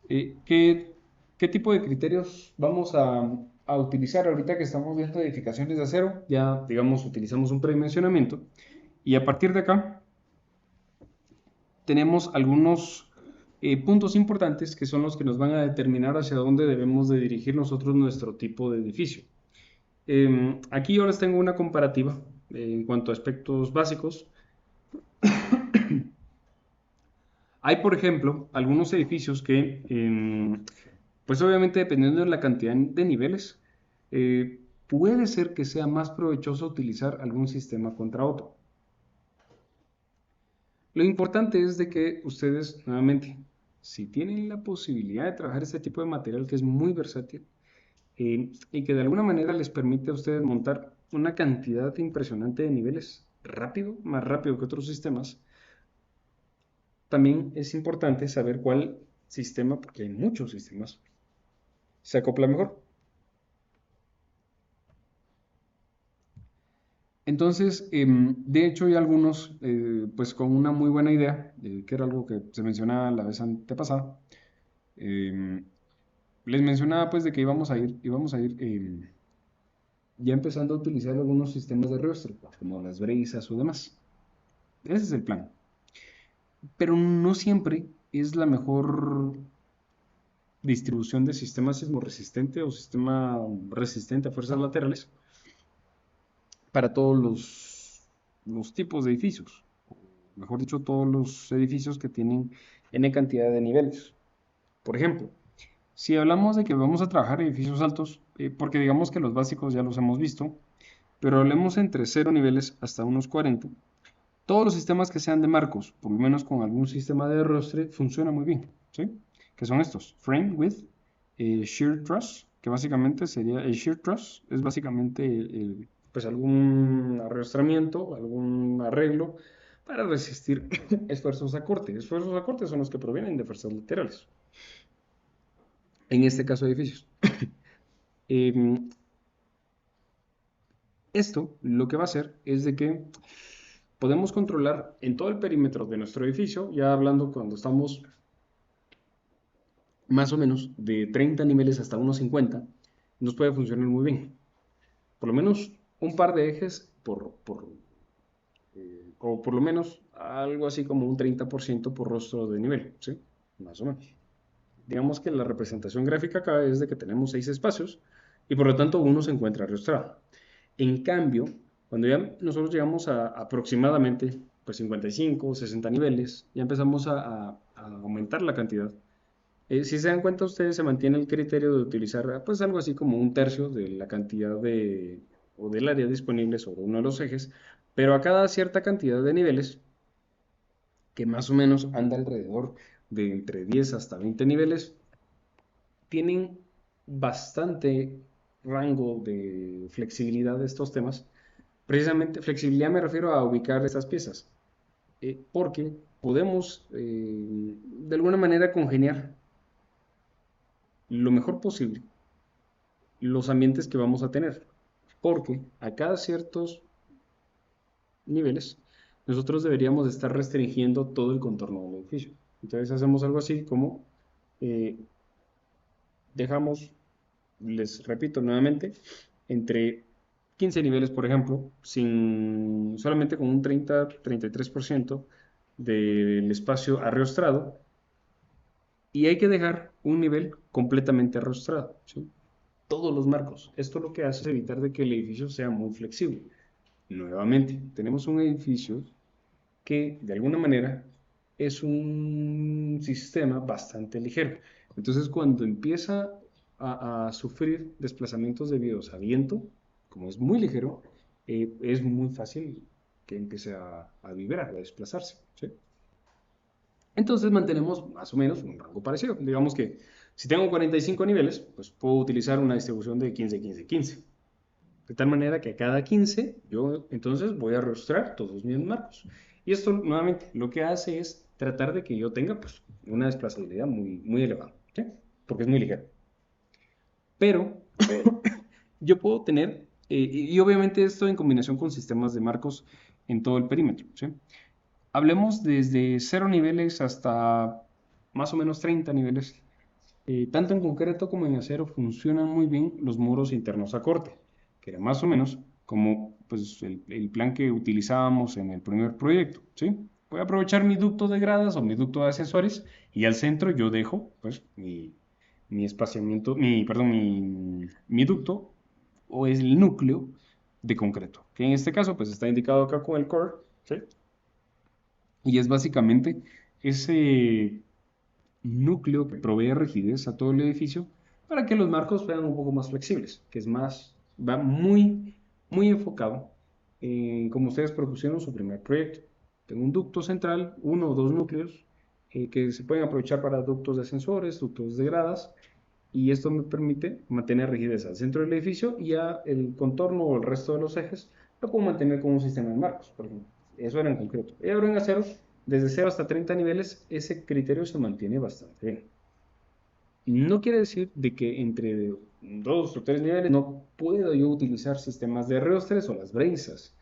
¿Qué, qué tipo de criterios vamos a utilizar ahorita que estamos viendo edificaciones de acero? Ya, digamos, utilizamos un predimensionamiento y a partir de acá tenemos algunos puntos importantes que son los que nos van a determinar hacia dónde debemos de dirigir nosotros nuestro tipo de edificio. Aquí yo les tengo una comparativa en cuanto a aspectos básicos. Hay, por ejemplo, algunos edificios que, pues obviamente dependiendo de la cantidad de niveles, puede ser que sea más provechoso utilizar algún sistema contra otro. Lo importante es de que ustedes, nuevamente, si tienen la posibilidad de trabajar este tipo de material que es muy versátil y que de alguna manera les permite a ustedes montar una cantidad impresionante de niveles rápido, más rápido que otros sistemas, también es importante saber cuál sistema, porque hay muchos sistemas, se acopla mejor. Entonces, de hecho, hay algunos, pues con una muy buena idea, que era algo que se mencionaba la vez antepasada. em, Les mencionaba pues de que íbamos a ir ya empezando a utilizar algunos sistemas de rostro, como las brisas o demás. Ese es el plan. Pero no siempre es la mejor distribución de sistema sismo resistente o sistema resistente a fuerzas laterales para todos los tipos de edificios. Mejor dicho, todos los edificios que tienen N cantidad de niveles. Por ejemplo, si hablamos de que vamos a trabajar edificios altos, porque digamos que los básicos ya los hemos visto, pero hablemos entre 0 niveles hasta unos 40, todos los sistemas que sean de marcos, por lo menos con algún sistema de arrastre, funciona muy bien, ¿sí? Que son estos, frame with shear truss, que básicamente sería el shear truss, es básicamente pues algún arrastramiento, algún arreglo para resistir esfuerzos a corte. Esfuerzos a corte son los que provienen de fuerzas laterales, en este caso edificios. Em, Esto lo que va a hacer es de que podemos controlar en todo el perímetro de nuestro edificio, ya hablando cuando estamos más o menos de 30 niveles hasta unos 50, nos puede funcionar muy bien. Por lo menos un par de ejes o por lo menos algo así como un 30% por rostro de nivel, ¿sí? Más o menos. Digamos que la representación gráfica acá es de que tenemos 6 espacios y por lo tanto uno se encuentra arrastrado. En cambio, cuando ya nosotros llegamos a aproximadamente pues 55 o 60 niveles, ya empezamos a aumentar la cantidad. Si se dan cuenta ustedes, se mantiene el criterio de utilizar pues algo así como un tercio de la cantidad o del área disponible sobre uno de los ejes, pero a cada cierta cantidad de niveles, que más o menos anda alrededor de entre 10 hasta 20 niveles, tienen bastante rango de flexibilidad de estos temas. Precisamente, flexibilidad me refiero a ubicar estas piezas, porque podemos de alguna manera congeniar lo mejor posible los ambientes que vamos a tener, porque a cada ciertos niveles nosotros deberíamos estar restringiendo todo el contorno del edificio. Entonces hacemos algo así como eh, dejamos, les repito nuevamente, entre 15 niveles, por ejemplo, solamente con un 30-33% del espacio arrostrado y hay que dejar un nivel completamente arrostrado, ¿sí? Todos los marcos. Esto lo que hace es evitar de que el edificio sea muy flexible. Nuevamente, tenemos un edificio que de alguna manera es un sistema bastante ligero. Entonces, cuando empieza a sufrir desplazamientos debidos a viento, como es muy ligero, es muy fácil que empiece a vibrar, a desplazarse, ¿sí? Entonces mantenemos más o menos un rango parecido. Digamos que si tengo 45 niveles, pues puedo utilizar una distribución de 15-15-15. De tal manera que a cada 15 yo entonces voy a arrastrar todos mis marcos. Y esto nuevamente lo que hace es tratar de que yo tenga pues una desplazabilidad muy, muy elevada, ¿sí? Porque es muy ligero. Pero yo puedo tener, y obviamente esto en combinación con sistemas de marcos en todo el perímetro, ¿sí? Hablemos desde 0 niveles hasta más o menos 30 niveles. Tanto en concreto como en acero funcionan muy bien los muros internos a corte, que era más o menos como pues, el plan que utilizábamos en el primer proyecto, ¿sí? Voy a aprovechar mi ducto de gradas o mi ducto de ascensores y al centro yo dejo pues, mi espaciamiento, perdón, mi ducto o es el núcleo de concreto, que en este caso pues está indicado acá con el core, ¿sí? Y es básicamente ese núcleo que provee rigidez a todo el edificio para que los marcos sean un poco más flexibles, que es más, va muy enfocado en como ustedes propusieron su primer proyecto. Tengo un ducto central, uno o dos núcleos que se pueden aprovechar para ductos de ascensores, ductos de gradas, y esto me permite mantener rigidez al centro del edificio y a el contorno o el resto de los ejes lo puedo mantener con un sistema de marcos, por ejemplo. Eso era en concreto. Y ahora en acero, desde 0 hasta 30 niveles, ese criterio se mantiene bastante bien. No quiere decir de que entre 2 o 3 niveles no puedo yo utilizar sistemas de R2-3 o las brazas.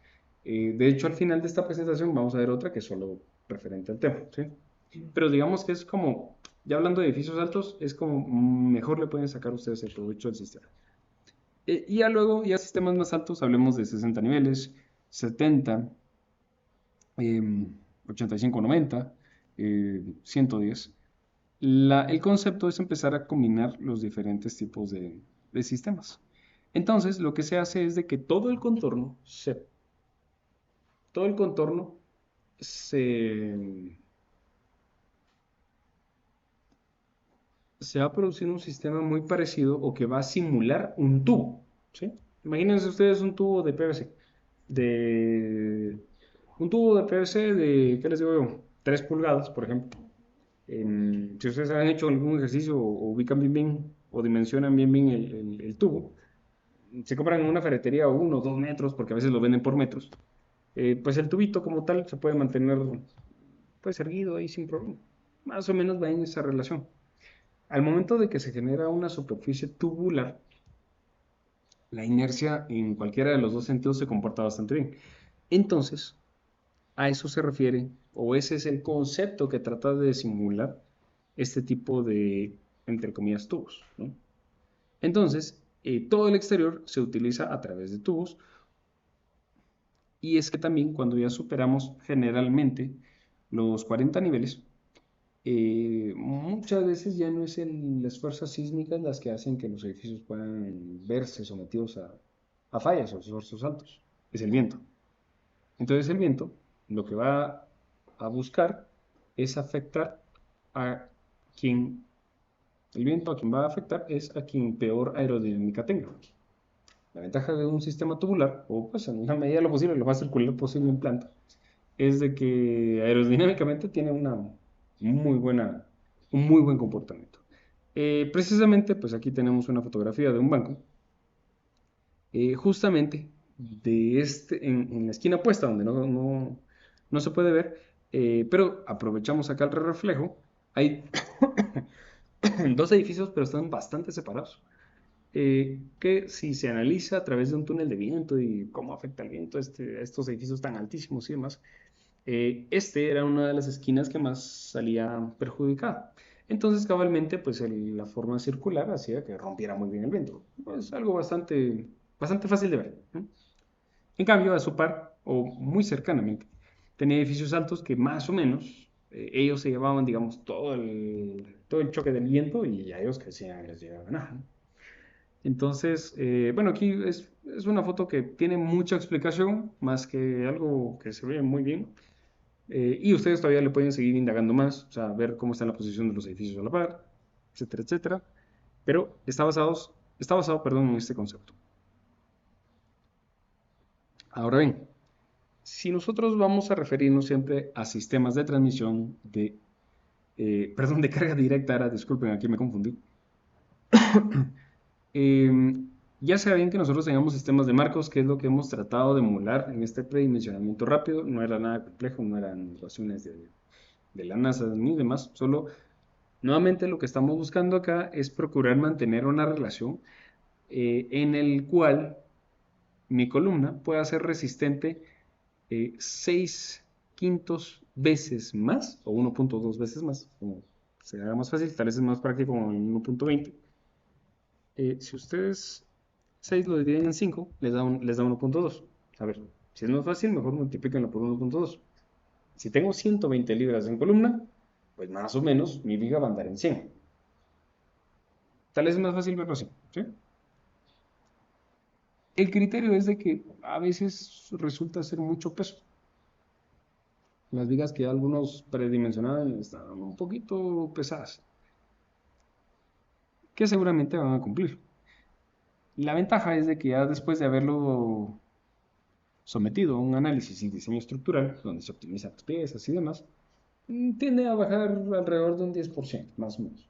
De hecho, al final de esta presentación vamos a ver otra que es solo referente al tema, ¿sí? Pero digamos que es como, ya hablando de edificios altos, es como mejor le pueden sacar ustedes el provecho del sistema. Y ya luego, ya sistemas más altos, hablemos de 60 niveles, 70, 85, 90, 110. El concepto es empezar a combinar los diferentes tipos de sistemas. Entonces, lo que se hace es de que todo el contorno se, se va a producir un sistema muy parecido o que va a simular un tubo, ¿sí? Imagínense ustedes un tubo de PVC, de, un tubo de PVC de, ¿qué les digo yo? 3 pulgadas, por ejemplo. Si ustedes han hecho algún ejercicio o ubican bien o dimensionan bien el tubo, se compran en una ferretería 1 o 2 metros, porque a veces lo venden por metros. Pues el tubito como tal se puede mantener pues erguido ahí sin problema. Más o menos va en esa relación. Al momento de que se genera una superficie tubular, la inercia en cualquiera de los dos sentidos se comporta bastante bien. Entonces, a eso se refiere, o ese es el concepto que trata de simular este tipo de, entre comillas, tubos, ¿no? Entonces, todo el exterior se utiliza a través de tubos, y es que también cuando ya superamos generalmente los 40 niveles, muchas veces ya no es las fuerzas sísmicas las que hacen que los edificios puedan verse sometidos a fallas o esfuerzos altos, es el viento. Entonces el viento lo que va a buscar es afectar a quien, el viento a quien va a afectar es a quien peor aerodinámica tenga. La ventaja de un sistema tubular, o pues en la medida de lo posible, lo más circular posible en planta, es de que aerodinámicamente tiene un muy buen comportamiento. Precisamente, pues aquí tenemos una fotografía de un banco, justamente en la esquina opuesta, donde no se puede ver, pero aprovechamos acá el reflejo. Hay dos edificios, pero están bastante separados. Que si se analiza a través de un túnel de viento y cómo afecta el viento estos edificios tan altísimos y demás, este era una de las esquinas que más salía perjudicada. Entonces, cabalmente, pues la forma circular hacía que rompiera muy bien el viento. Es algo bastante fácil de ver, ¿no? En cambio, a su par, o muy cercanamente, tenía edificios altos que más o menos ellos se llevaban, digamos, todo el choque del viento y a ellos crecían, les llegaba nada, ¿no? Entonces, bueno, aquí es una foto que tiene mucha explicación, más que algo que se ve muy bien. Y ustedes todavía le pueden seguir indagando más, o sea, ver cómo está la posición de los edificios a la par, etcétera, etcétera. Pero está basado, perdón, en este concepto. Ahora bien, si nosotros vamos a referirnos siempre a sistemas de transmisión perdón, de carga directa, ahora disculpen, aquí me confundí. Ya saben que nosotros teníamos sistemas de marcos, que es lo que hemos tratado de emular en este predimensionamiento rápido. No era nada complejo, no eran ecuaciones de la NASA ni demás. Solo, nuevamente, lo que estamos buscando acá es procurar mantener una relación en el cual mi columna pueda ser resistente 6/5 veces más, o 1.2 veces más, como se haga más fácil, tal vez es más práctico con el 1.20. Si ustedes 6 lo dividen en 5, les da 1.2. A ver, si es más fácil, mejor multiplíquenlo por 1.2. Si tengo 120 libras en columna, pues más o menos mi viga va a andar en 100. Tal vez es más fácil verlo así, ¿sí? El criterio es de que a veces resulta ser mucho peso. Las vigas que algunos predimensionaban están un poquito pesadas, que seguramente van a cumplir. La ventaja es de que ya después de haberlo sometido a un análisis y diseño estructural, donde se optimizan las piezas y demás, tiende a bajar alrededor de un 10%, más o menos.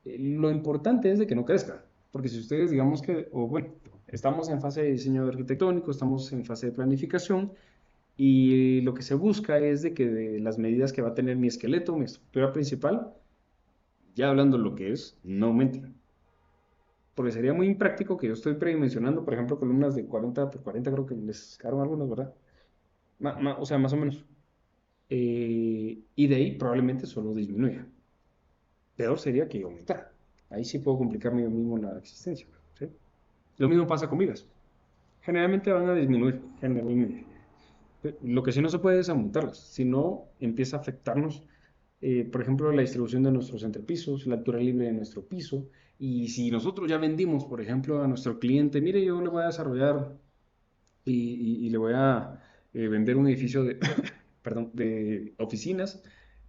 Lo importante es de que no crezca, porque si ustedes digamos que, o bueno, estamos en fase de diseño arquitectónico, estamos en fase de planificación, y lo que se busca es de que de las medidas que va a tener mi esqueleto, mi estructura principal, ya hablando de lo que es, no aumenten. Porque sería muy impráctico que yo estoy predimensionando, por ejemplo, columnas de 40 por 40, creo que les quedaron algunas, ¿verdad? O sea, más o menos. Y de ahí probablemente solo disminuya. Peor sería que aumentara. Ahí sí puedo complicarme yo mismo la existencia, ¿sí? Lo mismo pasa con vigas. Generalmente van a disminuir, generalmente. Lo que sí no se puede es aumentarlas, si no empieza a afectarnos, por ejemplo, la distribución de nuestros entrepisos, la altura libre de nuestro piso. Y si nosotros ya vendimos, por ejemplo, a nuestro cliente, mire, yo le voy a desarrollar y le voy a vender un edificio de, perdón, de oficinas.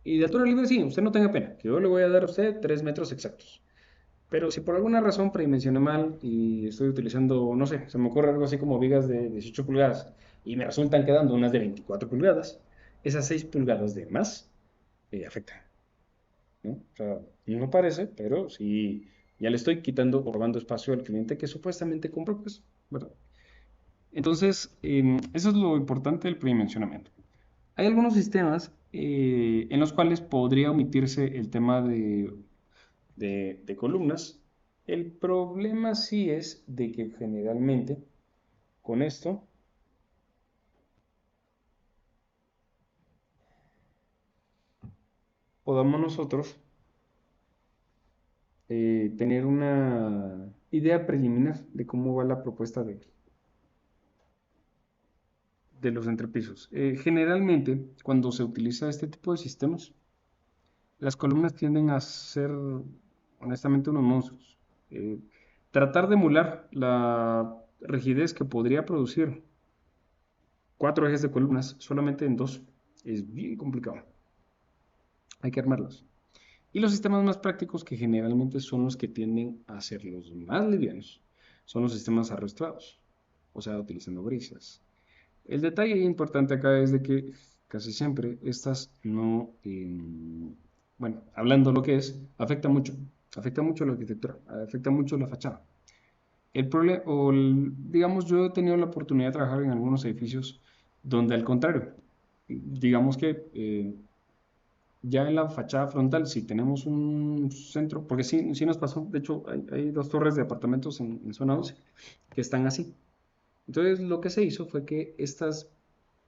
Y de altura libre, sí, usted no tenga pena, que yo le voy a dar a usted 3 metros exactos. Pero si por alguna razón predimensioné mal y estoy utilizando, no sé, se me ocurre algo así como vigas de 18 pulgadas y me resultan quedando unas de 24 pulgadas, esas 6 pulgadas de más afectan, ¿no? O sea, no parece, pero sí, ya le estoy quitando o robando espacio al cliente que supuestamente compró, pues, ¿verdad? Entonces, eso es lo importante del predimensionamiento. Hay algunos sistemas en los cuales podría omitirse el tema de columnas. El problema sí es de que generalmente con esto podamos nosotros tener una idea preliminar de cómo va la propuesta de los entrepisos. Generalmente, cuando se utiliza este tipo de sistemas, las columnas tienden a ser, honestamente, unos monstruos. Eh, Tratar de emular la rigidez que podría producir 4 ejes de columnas solamente en 2 es bien complicado. Hay que armarlos. Y los sistemas más prácticos, que generalmente son los que tienden a ser los más livianos, son los sistemas arrastrados, o sea, utilizando brisas. El detalle importante acá es de que casi siempre estas no, bueno, hablando lo que es, afecta mucho la arquitectura, afecta mucho la fachada. El problema, digamos, yo he tenido la oportunidad de trabajar en algunos edificios donde al contrario, digamos que ya en la fachada frontal, si tenemos un centro, porque sí, sí nos pasó, de hecho hay 2 torres de apartamentos en zona 11 que están así. Entonces lo que se hizo fue que estas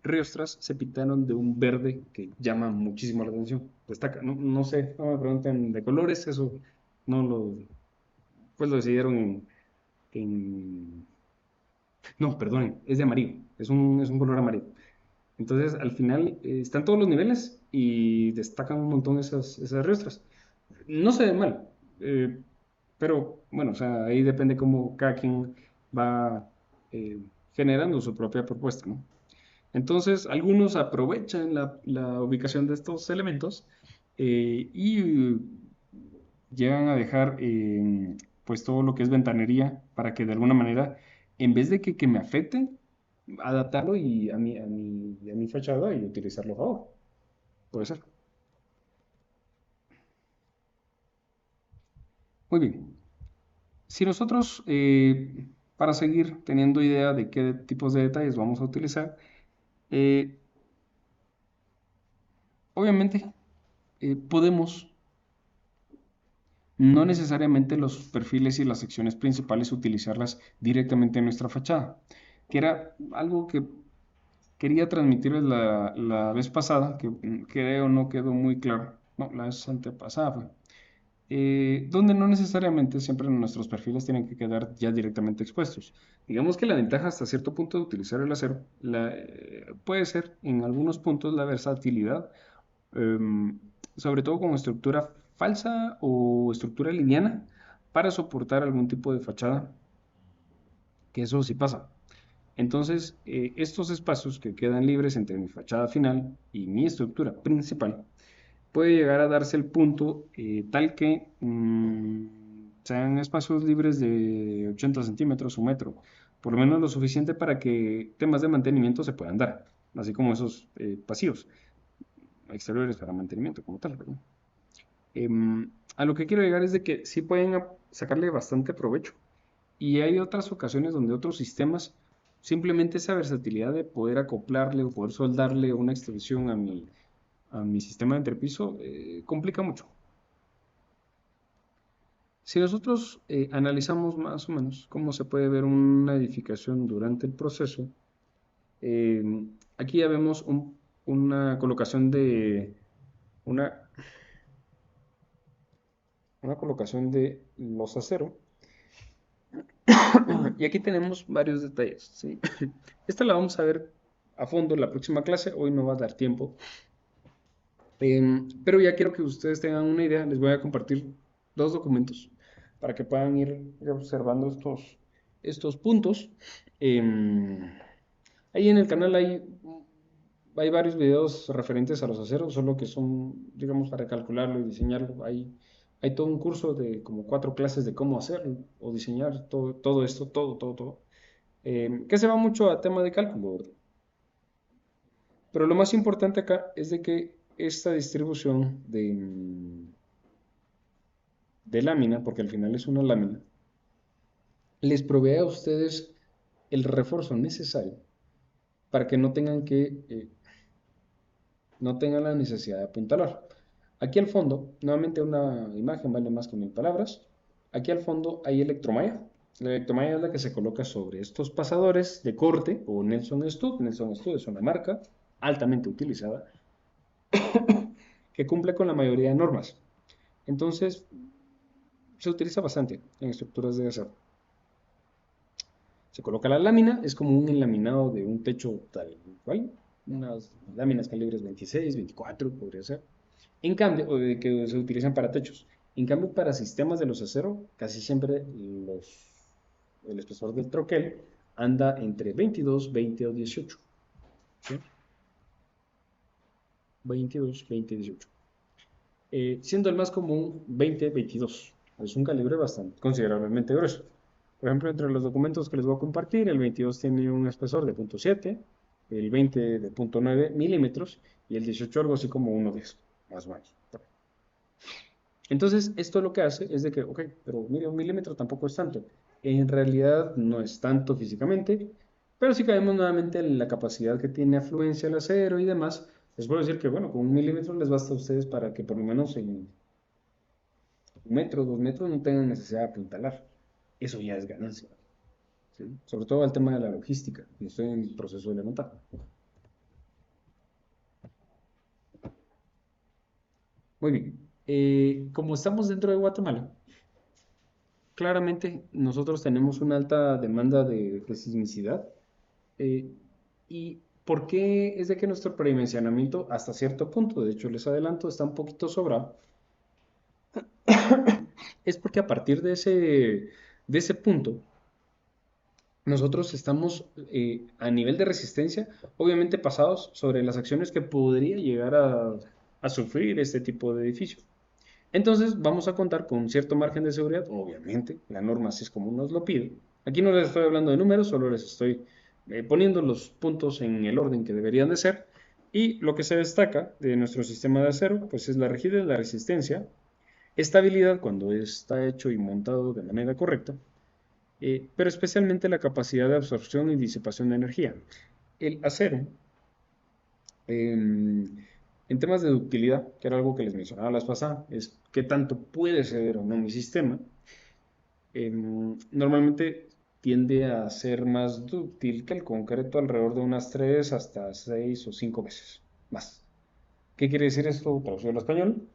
riostras se pintaron de un verde que llama muchísimo la atención. Destaca, no, no sé, no me pregunten de colores, eso no lo, pues lo decidieron no, perdón, es de amarillo, es un color amarillo. Entonces, al final, están todos los niveles y destacan un montón esas riestras. No se ve mal, eh, pero bueno, o sea, ahí depende cómo cada quien va eh, generando su propia propuesta, ¿no? Entonces, algunos aprovechan la ubicación de estos elementos y llegan a dejar pues todo lo que es ventanería para que de alguna manera, en vez de que me afecten, adaptarlo y a mi fachada y utilizarlo a favor. Puede ser. Muy bien. Si nosotros, para seguir teniendo idea de qué tipos de detalles vamos a utilizar, eh, obviamente podemos, no necesariamente los perfiles y las secciones principales, utilizarlas directamente en nuestra fachada, que era algo que quería transmitirles la vez pasada, que creo no quedó muy claro. No, la vez antepasada fue. Donde no necesariamente siempre nuestros perfiles tienen que quedar ya directamente expuestos. Digamos que la ventaja hasta cierto punto de utilizar el acero puede ser en algunos puntos la versatilidad, em, sobre todo con estructura falsa o estructura liviana para soportar algún tipo de fachada, que eso sí pasa. Entonces, estos espacios que quedan libres entre mi fachada final y mi estructura principal, puede llegar a darse el punto tal que sean espacios libres de 80 centímetros o metro, por lo menos lo suficiente para que temas de mantenimiento se puedan dar, así como esos pasillos exteriores para mantenimiento como tal, ¿verdad? A lo que quiero llegar es de que sí pueden sacarle bastante provecho y hay otras ocasiones donde otros sistemas, simplemente esa versatilidad de poder acoplarle o poder soldarle una extensión a mi sistema de entrepiso, complica mucho. Si nosotros analizamos más o menos cómo se puede ver una edificación durante el proceso, eh, aquí ya vemos una colocación de una, una colocación de los aceros. Y aquí tenemos varios detalles, ¿sí? Esta la vamos a ver a fondo en la próxima clase, hoy no va a dar tiempo. Pero ya quiero que ustedes tengan una idea, les voy a compartir dos documentos para que puedan ir observando estos puntos. Em, Ahí en el canal hay varios videos referentes a los aceros, solo que son, digamos, para calcularlo y diseñarlo. Hay todo un curso de como 4 clases de cómo hacerlo o diseñar todo esto, todo. Que se va mucho a tema de cálculo, ¿verdad? Pero lo más importante acá es de que esta distribución de lámina, porque al final es una lámina, les provee a ustedes el refuerzo necesario para que no tengan la necesidad de apuntalar. Aquí al fondo, nuevamente una imagen vale más que 1000 palabras. Aquí al fondo hay electromalla. La electromalla es la que se coloca sobre estos pasadores de corte o Nelson Stud. Nelson Stud es una marca altamente utilizada que cumple con la mayoría de normas. Entonces, se utiliza bastante en estructuras de acero. Se coloca la lámina, es como un enlaminado de un techo tal cual, unas láminas calibres 26, 24 podría ser. En cambio, que se utilizan para techos. En cambio, para sistemas de los aceros, casi siempre el espesor del troquel anda entre 22, 20 o 18. ¿Sí? 22, 20, 18. Siendo el más común 20, 22. Es un calibre bastante considerablemente grueso. Por ejemplo, entre los documentos que les voy a compartir, el 22 tiene un espesor de 0.7, el 20 de 0.9 milímetros y el 18 algo así como 1.10, más o menos. Entonces, esto lo que hace es de que, ok, pero mire, 1 milímetro tampoco es tanto. En realidad no es tanto físicamente, pero si caemos nuevamente en la capacidad que tiene afluencia el acero y demás, les puedo decir que, bueno, con 1 milímetro les basta a ustedes para que por lo menos en 1 metro, 2 metros no tengan necesidad de apuntalar. Eso ya es ganancia, ¿sí? Sobre todo el tema de la logística, y estoy en el proceso de levantar. Muy bien. Como estamos dentro de Guatemala, claramente nosotros tenemos una alta demanda de sismicidad. eh, ¿Y por qué es de que nuestro predimensionamiento hasta cierto punto, de hecho les adelanto, está un poquito sobrado? Es porque a partir de ese punto, nosotros estamos a nivel de resistencia, obviamente pasados sobre las acciones que podría llegar a sufrir este tipo de edificio. Entonces vamos a contar con un cierto margen de seguridad, obviamente, la norma así es como nos lo pide. Aquí no les estoy hablando de números, solo les estoy poniendo los puntos en el orden que deberían de ser. Y lo que se destaca de nuestro sistema de acero, pues es la rigidez, la resistencia, estabilidad cuando está hecho y montado de manera correcta, pero especialmente la capacidad de absorción y disipación de energía. El acero, en temas de ductilidad, que era algo que les mencionaba la vez pasada, es qué tanto puede ceder o no mi sistema. Normalmente tiende a ser más dúctil que el concreto alrededor de unas 3 hasta 6 o 5 veces más. ¿Qué quiere decir esto traducido al español?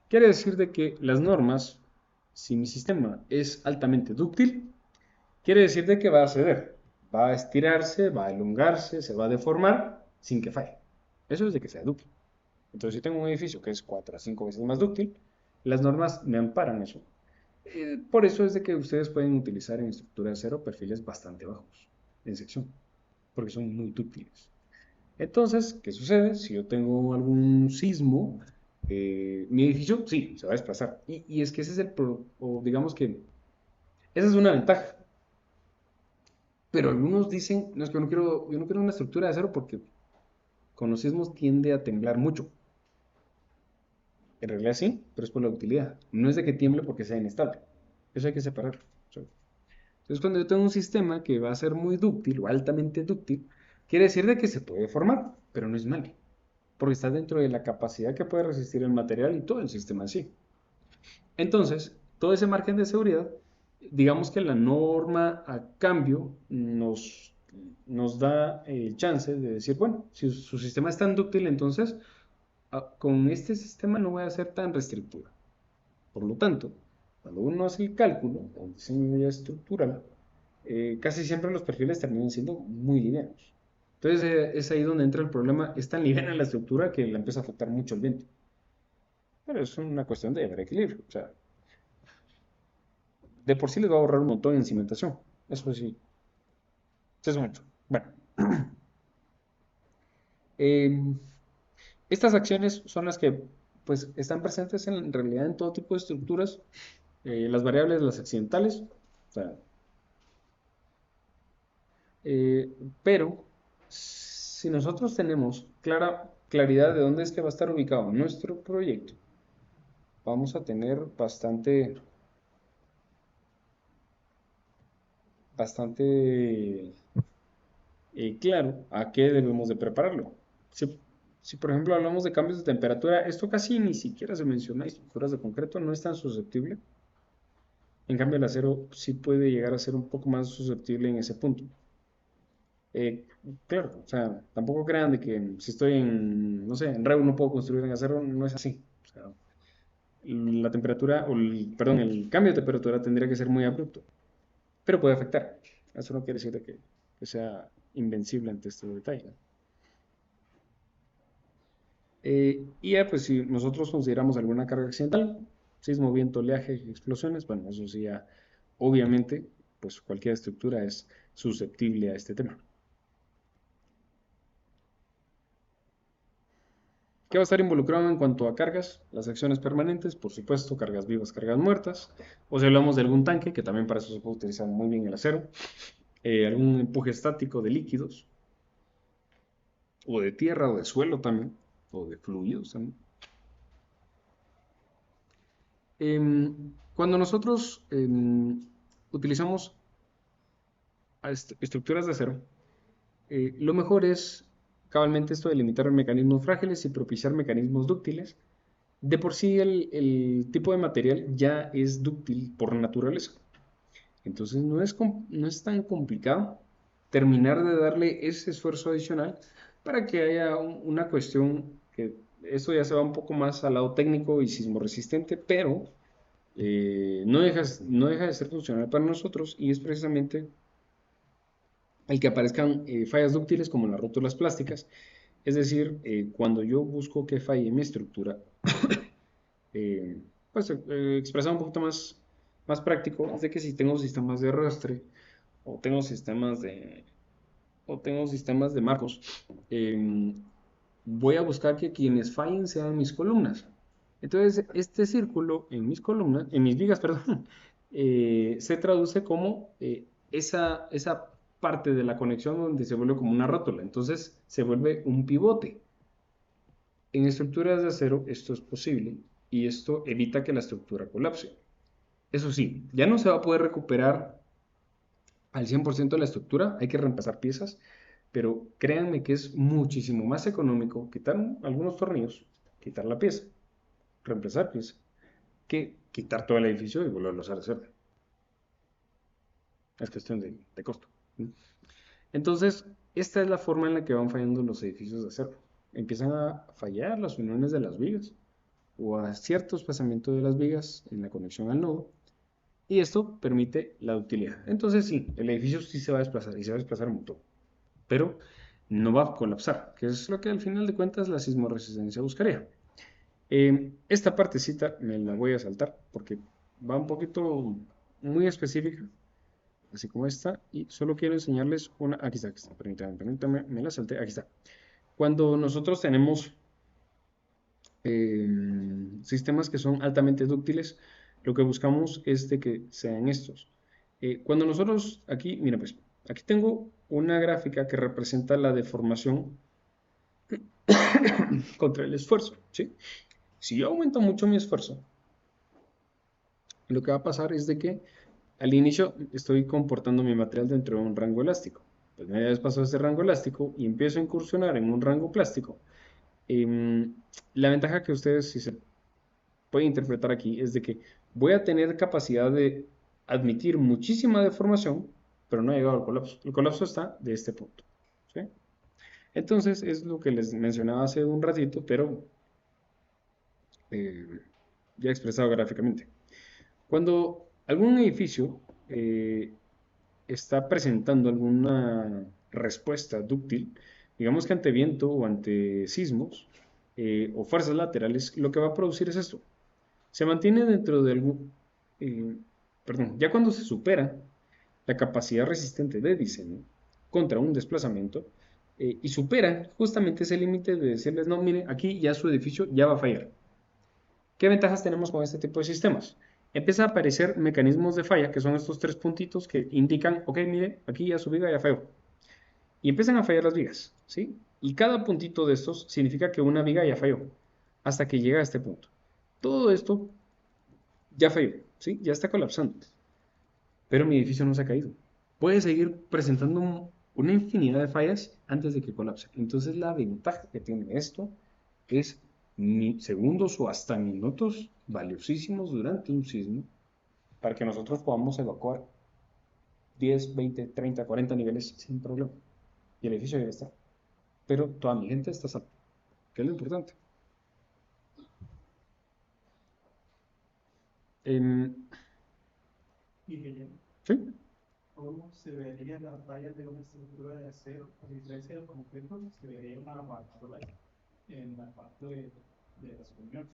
Quiere decir de que las normas, si mi sistema es altamente dúctil, quiere decir de que va a ceder, va a estirarse, va a elongarse, se va a deformar sin que falle. Eso es de que sea dúctil. Entonces, si tengo un edificio que es 4 a 5 veces más dúctil, las normas me amparan eso. Por eso es de que ustedes pueden utilizar en estructura de acero perfiles bastante bajos en sección, porque son muy dúctiles. Entonces, ¿qué sucede? Si yo tengo algún sismo, mi edificio sí, se va a desplazar. Y es que ese es o digamos que esa es una ventaja. Pero algunos dicen, no es que yo no quiero una estructura de acero porque con los sismos tiende a temblar mucho. En realidad sí, pero es por la utilidad. No es de que tiemble porque sea inestable. Eso hay que separar. Entonces, cuando yo tengo un sistema que va a ser muy dúctil o altamente dúctil, quiere decir de que se puede formar, pero no es malo, porque está dentro de la capacidad que puede resistir el material y todo el sistema así. Entonces, todo ese margen de seguridad, digamos que la norma a cambio nos da el chance de decir, bueno, si su sistema es tan dúctil, entonces con este sistema no voy a ser tan restrictiva. Por lo tanto, cuando uno hace el cálculo, el diseño ya estructural, casi siempre los perfiles terminan siendo muy livianos. Entonces es ahí donde entra el problema, es tan liviana la estructura que la empieza a afectar mucho el viento. Pero es una cuestión de ver equilibrio. O sea, de por sí les va a ahorrar un montón en cimentación. Eso sí, eso es mucho. Bueno, eh, estas acciones son las que pues están presentes en realidad en todo tipo de estructuras. Las variables, las accidentales, o sea, Eh, pero si nosotros tenemos claridad de dónde es que va a estar ubicado nuestro proyecto, vamos a tener bastante claro a qué debemos de prepararlo. Si, si, por ejemplo hablamos de cambios de temperatura, esto casi ni siquiera se menciona en estructuras de concreto, no es tan susceptible. En cambio, el acero sí puede llegar a ser un poco más susceptible en ese punto. Eh, claro, o sea, tampoco crean de que si estoy en, no sé, en Reu no puedo construir en acero, no es así. O sea, la temperatura, perdón, el cambio de temperatura tendría que ser muy abrupto, pero puede afectar. Eso no quiere decir de que sea invencible ante este detalle. Y ya, pues si nosotros consideramos alguna carga accidental, sismo, viento, oleaje, explosiones, bueno, eso sí ya, obviamente, pues cualquier estructura es susceptible a este tema. ¿Qué va a estar involucrado en cuanto a cargas? Las acciones permanentes, por supuesto, cargas vivas, cargas muertas. O si hablamos de algún tanque, que también para eso se puede utilizar muy bien el acero. Algún empuje estático de líquidos, o de tierra, o de suelo también, o de fluidos también. Cuando nosotros utilizamos estructuras de acero, lo mejor es cabalmente esto de limitar mecanismos frágiles y propiciar mecanismos dúctiles. De por sí el tipo de material ya es dúctil por naturaleza. Entonces no es tan complicado terminar de darle ese esfuerzo adicional para que haya una cuestión que esto ya se va un poco más al lado técnico y sismo resistente, pero no deja de ser funcional para nosotros y es precisamente el que aparezcan fallas dúctiles como las rótulas plásticas. Es decir, cuando yo busco que falle mi estructura, pues expresado un poquito más práctico, es de que si tengo sistemas de arrastre o tengo sistemas de marcos, voy a buscar que quienes fallen sean mis columnas. Entonces, este círculo en mis columnas, en mis vigas, perdón, se traduce como esa parte de la conexión donde se vuelve como una rótula. Entonces, se vuelve un pivote. En estructuras de acero esto es posible y esto evita que la estructura colapse. Eso sí, ya no se va a poder recuperar al 100% de la estructura, hay que reemplazar piezas, pero créanme que es muchísimo más económico quitar algunos tornillos, quitar la pieza, reemplazar pieza, que quitar todo el edificio y volverlo a hacer. Es cuestión de costo. Entonces, esta es la forma en la que van fallando los edificios de acero. Empiezan a fallar las uniones de las vigas. o a cierto desplazamiento de las vigas en la conexión al nodo, y esto permite la ductilidad. Entonces sí, el edificio sí se va a desplazar y se va a desplazar un montón, pero no va a colapsar, que es lo que al final de cuentas la sismoresistencia buscaría. Esta partecita me la voy a saltar porque va un poquito muy específica, así como esta, y solo quiero enseñarles una, aquí está, permítanme, me la salté, aquí está. Cuando nosotros tenemos sistemas que son altamente dúctiles, lo que buscamos es de que sean estos. Cuando nosotros aquí, mira pues, aquí tengo una gráfica que representa la deformación contra el esfuerzo, ¿sí? Si yo aumento mucho mi esfuerzo, lo que va a pasar es de que al inicio estoy comportando mi material dentro de un rango elástico. Pues media vez pasó ese rango elástico y empiezo a incursionar en un rango plástico. La ventaja que ustedes, si se puede interpretar aquí, es de que voy a tener capacidad de admitir muchísima deformación, pero no ha llegado al colapso. El colapso está de este punto, ¿sí? Entonces es lo que les mencionaba hace un ratito, pero eh, ya expresado gráficamente. Cuando algún edificio está presentando alguna respuesta dúctil, digamos que ante viento o ante sismos o fuerzas laterales, lo que va a producir es esto. Se mantiene dentro de algún, eh, perdón, ya cuando se supera la capacidad resistente de diseño contra un desplazamiento y supera justamente ese límite de decirles, no, mire, aquí ya su edificio ya va a fallar. ¿Qué ventajas tenemos con este tipo de sistemas? Empieza a aparecer mecanismos de falla, que son estos tres puntitos que indican, ok, mire, aquí ya su viga ya falló. Y empiezan a fallar las vigas, ¿sí? Y cada puntito de estos significa que una viga ya falló, hasta que llega a este punto. Todo esto ya falló, ¿sí? Ya está colapsando. Pero mi edificio no se ha caído. Puede seguir presentando una infinidad de fallas antes de que colapse. Entonces la ventaja que tiene esto es segundos o hasta minutos valiosísimos durante un sismo para que nosotros podamos evacuar 10, 20, 30, 40 niveles sin problema. Y el edificio ya está. Pero toda mi gente está salva, que es lo importante. Em, Y que ¿Sí? cómo se vería la falla de una estructura de acero, a diferencia del concreto, se vería una amargura en la parte de las uniones.